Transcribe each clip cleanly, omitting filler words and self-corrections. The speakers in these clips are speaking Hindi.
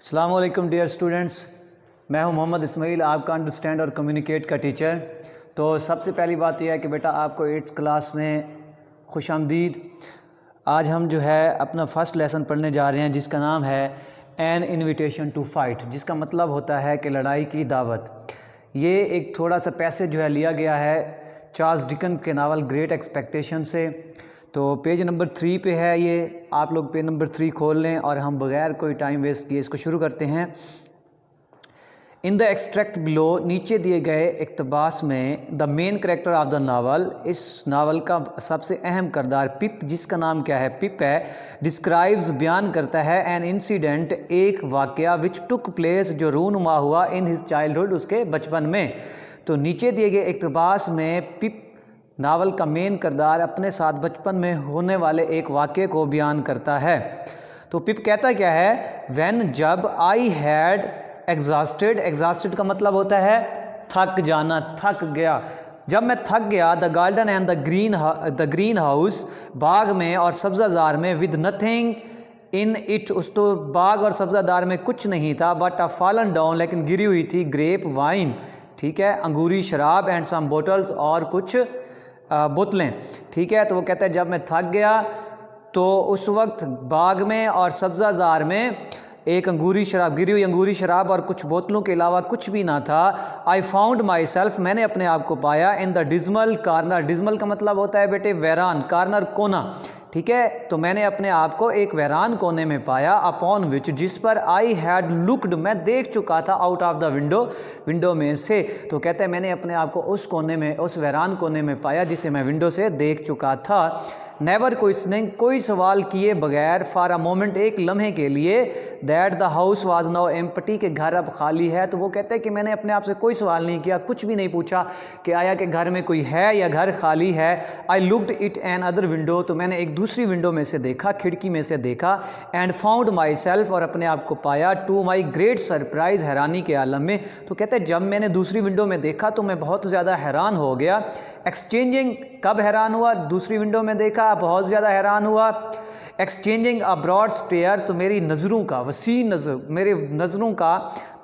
अस्सलाम वालेकुम डियर स्टूडेंट्स, मैं हूं मोहम्मद इस्माइल, आपका अंडरस्टैंड और कम्युनिकेट का टीचर। तो सबसे पहली बात यह है कि बेटा आपको 8th क्लास में खुश आमदीद। आज हम जो है अपना फर्स्ट लेसन पढ़ने जा रहे हैं जिसका नाम है एन इनविटेशन टू फाइट, जिसका मतलब होता है कि लड़ाई की दावत। ये एक थोड़ा सा पैसेज जो है लिया गया है चार्ल्स डिकन्स के नावल ग्रेट एक्सपेक्टेशन से। तो पेज नंबर 3 पे है ये, आप लोग पेज नंबर 3 खोल लें और हम बगैर कोई टाइम वेस्ट किए इसको शुरू करते हैं। इन द एक्सट्रैक्ट बिलो, नीचे दिए गए इक्तबास में the main character of the novel, इस नावल का सबसे अहम किरदार पिप, जिसका नाम क्या है, पिप है, डिस्क्राइब्स, बयान करता है, एन इंसिडेंट, एक वाक़या, विच टुक प्लेस, जो रूनुमा हुआ, इन हिज चाइल्डहुड, उसके बचपन में। तो नीचे दिए गए इक्तबास में पिप नावल का मेन किरदार अपने साथ बचपन में होने वाले एक वाक़े को बयान करता है। तो पिप कहता क्या है, व्हेन, जब, आई हैड एग्जॉस्टेड, एग्जॉस्टेड का मतलब होता है थक जाना, थक गया, जब मैं थक गया, the garden and the green house, बाग में और सब्जाजार में, विद नथिंग इन इट, उस तो बाग और सब्जादार में कुछ नहीं था, बट अ फॉलन डाउन, लेकिन गिरी हुई थी, ग्रेप वाइन, ठीक है, अंगूरी शराब, एंड सम बोटल्स, और कुछ बोतलें, ठीक है। तो वो कहता है जब मैं थक गया तो उस वक्त बाग में और सब्जाजार में एक अंगूरी शराब, गिरी हुई अंगूरी शराब और कुछ बोतलों के अलावा कुछ भी ना था। आई फाउंड माई सेल्फ, मैंने अपने आप को पाया, in the dismal corner, dismal का मतलब होता है बेटे वैरान, कार्नर कोना, ठीक है। तो मैंने अपने आप को एक वैरान कोने में पाया, अपॉन विच, जिस पर, आई हैड लुक्ड, मैं देख चुका था, out of the window, window में से। तो कहते हैं मैंने अपने आप को उस कोने में, उस वैरान कोने में पाया जिसे मैं विंडो से देख चुका था। नेवर, कोई सवाल किए बगैर, फॉर अ मोमेंट, एक लम्हे के लिए, that the house was now empty, के घर अब खाली है। तो वो कहते हैं कि मैंने अपने आप से कोई सवाल नहीं किया, कुछ भी नहीं पूछा कि आया कि घर में कोई है या घर खाली है। I looked it another window, तो मैंने एक दूसरी विंडो में से देखा, खिड़की में से देखा, एंड फाउंड माई सेल्फ, और अपने आप को पाया, टू माई ग्रेट सरप्राइज, हैरानी के आलम में। तो कहते हैं जब मैंने दूसरी विंडो में देखा तो मैं बहुत ज़्यादा हैरान हो गया। एक्सचेंजिंग, कब हैरान हुआ, दूसरी विंडो में देखा, बहुत ज़्यादा हैरान हुआ। एक्सचेंजिंग अ ब्रॉड स्टेयर, तो मेरी नज़रों का, वसी नज़र, मेरे नज़रों का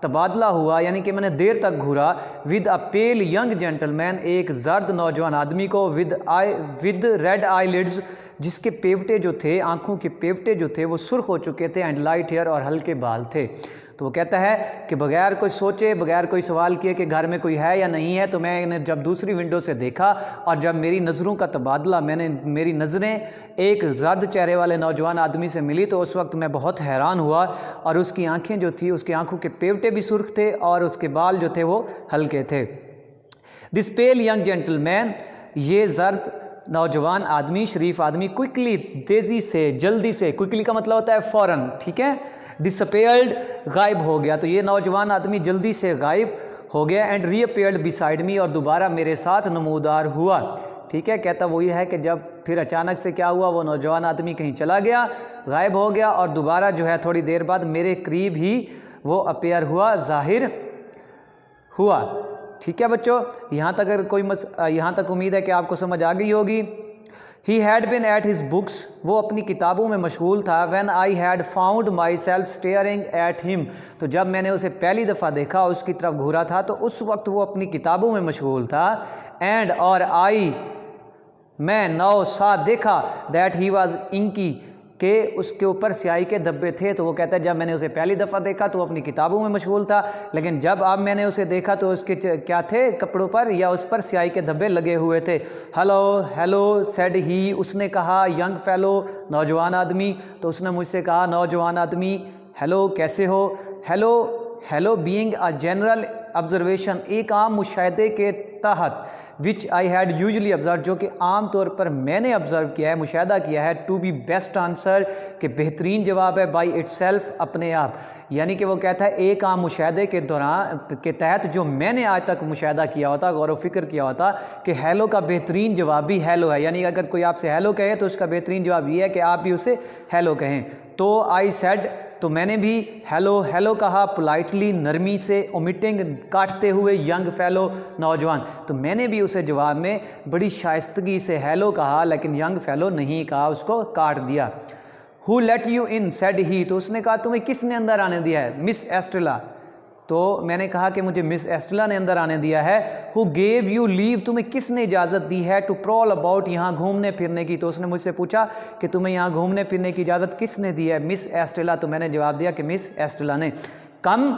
तबादला हुआ, यानी कि मैंने देर तक घूरा, with a pale young gentleman, एक जर्द नौजवान आदमी को, विद रेड आईलिड्स, जिसके पेवटे जो थे, आंखों के पेवटे जो थे वो सुर्ख हो चुके थे, एंड लाइट हेयर, और हल्के बाल थे। तो वो कहता है कि बगैर कोई सोचे, बगैर कोई सवाल किए कि घर में कोई है या नहीं है, तो मैंने जब दूसरी विंडो से देखा और जब मेरी नज़रों का तबादला, मेरी नज़रें एक जर्द चेहरे वाले नौजवान आदमी से मिली, तो उस वक्त मैं बहुत हैरान हुआ, और उसकी आंखें जो थी, उसकी आंखों के पेवटे भी सुर्ख थे और उसके बाल जो थे वो हल्के थे। दिस पेल यंग जेंटलमैन, ये जर्द नौजवान आदमी, शरीफ आदमी, क्विकली, तेज़ी से, जल्दी से, क्विकली का मतलब होता है फ़ौरन, ठीक है, डिसअपेयर्ड, गायब हो गया। तो ये नौजवान आदमी जल्दी से गायब हो गया, एंड रीअपेयर्ड बिसाइड मी, और दोबारा मेरे साथ नमूदार हुआ, ठीक है। कहता वो ये है कि जब फिर अचानक से क्या हुआ, वो नौजवान आदमी कहीं चला गया, गायब हो गया, और दोबारा जो है थोड़ी देर बाद मेरे करीब ही वो अपेयर हुआ, जाहिर हुआ, ठीक है बच्चों। यहाँ तक अगर यहाँ तक उम्मीद है कि आपको समझ आ गई होगी। He had been at his books, वो अपनी किताबों में मशगूल था। When I had found myself staring at him, तो जब मैंने उसे पहली दफ़ा देखा, उसकी तरफ घूरा था, तो उस वक्त वो अपनी किताबों में मशगूल था। And, और I, मैं, नाउ, सा, देखा, दैट ही वॉज इंकी, के उसके ऊपर स्याही के धब्बे थे। तो वो कहता है जब मैंने उसे पहली दफ़ा देखा तो वो अपनी किताबों में मशगूल था, लेकिन जब अब मैंने उसे देखा तो उसके क्या थे, कपड़ों पर या उस पर स्याही के धब्बे लगे हुए थे। हेलो हेलो सेड ही, उसने कहा, यंग फेलो, नौजवान आदमी, तो उसने मुझसे कहा, नौजवान आदमी, हेलो, कैसे हो, hello, hello, being a general observation, एक आम मुशाहिदे के तहत, विच आई हैड यूजली ऑब्जर्व, जो कि आम तौर पर मैंने ऑब्जर्व किया है, मुशाहिदा किया है, टू बी बेस्ट आंसर, के बेहतरीन जवाब है, बाई इटसेल्फ, अपने आप। यानी कि वो कहता है एक आम मुशाहिदे के दौरान के तहत जो मैंने आज तक मुशाहिदा किया होता, गौर व फिक्र किया होता, कि हेलो का बेहतरीन जवाब भी हेलो है। यानी अगर कोई आपसे हेलो कहे तो उसका बेहतरीन जवाब ये है कि आप भी उसे हेलो कहें। तो आई सेड, तो मैंने भी हेलो हेलो कहा, पोलाइटली, नरमी से, ओमिटिंग, काटते हुए, यंग फेलो, नौजवान, तो मैंने भी उसे जवाब में बड़ी शाइस्तगी से हेलो कहा, लेकिन यंग फेलो नहीं कहा, उसको काट दिया। Who let you in said he, तो उसने कहा तुम्हें किसने अंदर आने दिया है, मिस एस्ट्रेला। तो मैंने कहा कि मुझे मिस एस्ट्रेला ने अंदर आने दिया है। हु गेव यू लीव, तुम्हें किसने इजाज़त दी है टू प्रॉल अबाउट, यहाँ घूमने फिरने की। तो उसने मुझसे पूछा कि तुम्हें यहाँ घूमने फिरने की इजाज़त किसने दी है, मिस एस्ट्रेला। तो मैंने जवाब दिया कि मिस एस्ट्रेला ने। कम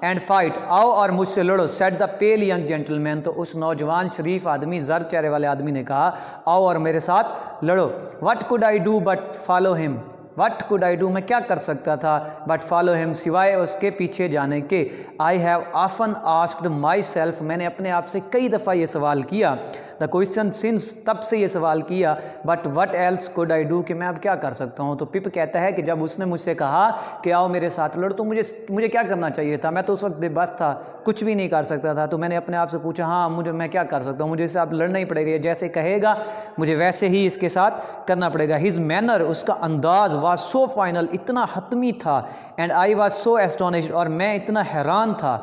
एंड फाइट, आओ और मुझसे लड़ो, said the pale young gentleman, तो उस नौजवान शरीफ आदमी, जर चेहरे वाले आदमी ने कहा आओ और मेरे साथ लड़ो। What could I do but follow him, what could I do, मैं क्या कर सकता था, बट फॉलो हिम, सिवाय उसके पीछे जाने के। I have often asked my self, मैंने अपने आप से कई दफ़ा ये सवाल किया, द क्वेश्चन सिंस, तब से ये सवाल किया, but what else could I do, कि मैं अब क्या कर सकता हूँ। तो पिप कहता है कि जब उसने मुझसे कहा कि आओ मेरे साथ लड़ो, तो मुझे क्या करना चाहिए था, मैं तो उस वक्त बेबस था, कुछ भी नहीं कर सकता था। तो मैंने अपने आप से पूछा हाँ मैं क्या कर सकता हूँ, मुझे इससे आप लड़ना ही पड़ेगा, ये जैसे कहेगा मुझे वैसे ही इसके साथ करना पड़ेगा। हिज मैनर, उसका अंदाज, वाज सो फाइनल, इतना हतमी था, and I was so astonished, और मैं इतना हैरान था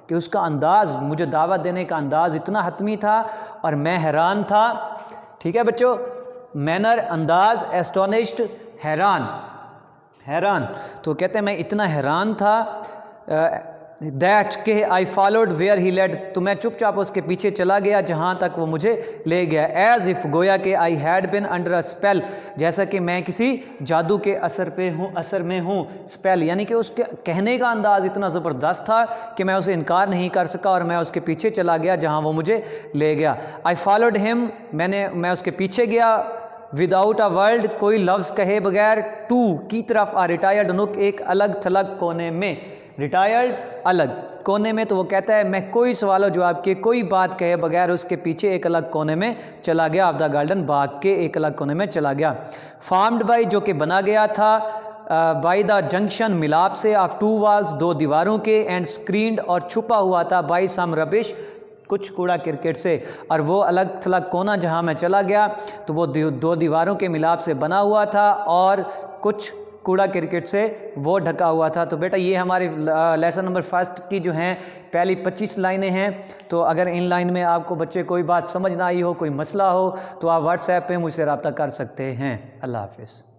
कि उसका अंदाज, मुझे दावत देने का अंदाज इतना हतमी था और मैं हैरान था। ठीक है बच्चों, मैनर, अंदाज, एस्टोनिश्ड, हैरान। तो कहते हैं मैं इतना हैरान था दैट के I followed where he led, तो मैं चुपचाप उसके पीछे चला गया जहाँ तक वो मुझे ले गया। एज इफ़, गोया कि I had been under a spell, जैसा कि मैं किसी जादू के असर में हूँ। स्पेल यानी कि उसके कहने का अंदाज़ इतना ज़बरदस्त था कि मैं उसे इनकार नहीं कर सका और मैं उसके पीछे चला गया जहाँ वो मुझे ले गया। आई फॉलोड हिम, मैं उसके पीछे गया, विदाउट अ वर्ल्ड, कोई लफ्ज़ कहे बगैर, टू की तरफ, आ रिटायर्ड नुक, एक अलग थलग कोने में, रिटायर्ड अलग कोने में। तो वो कहता है मैं कोई सवाल जवाब के, कोई बात कहे बगैर उसके पीछे एक अलग कोने में चला गया, ऑफ द गार्डन, बाग के एक अलग कोने में चला गया। फार्म्ड बाई, जो कि बना गया था, बाई द जंक्शन, मिलाप से, ऑफ टू वॉल्स, दो दीवारों के, एंड स्क्रीन्ड, और छुपा हुआ था, बाई सम रबिश, कुछ कूड़ा क्रिकेट से। और वो अलग थलग कोना जहाँ मैं चला गया तो वो दो दीवारों के मिलाप से बना हुआ था और कुछ कूड़ा क्रिकेट से वो ढका हुआ था। तो बेटा ये हमारे लेसन नंबर 1 की जो हैं पहली 25 लाइनें हैं। तो अगर इन लाइन में आपको बच्चे कोई बात समझ ना आई हो, कोई मसला हो, तो आप व्हाट्सएप पे मुझसे रब्ता कर सकते हैं। अल्लाह हाफिज़।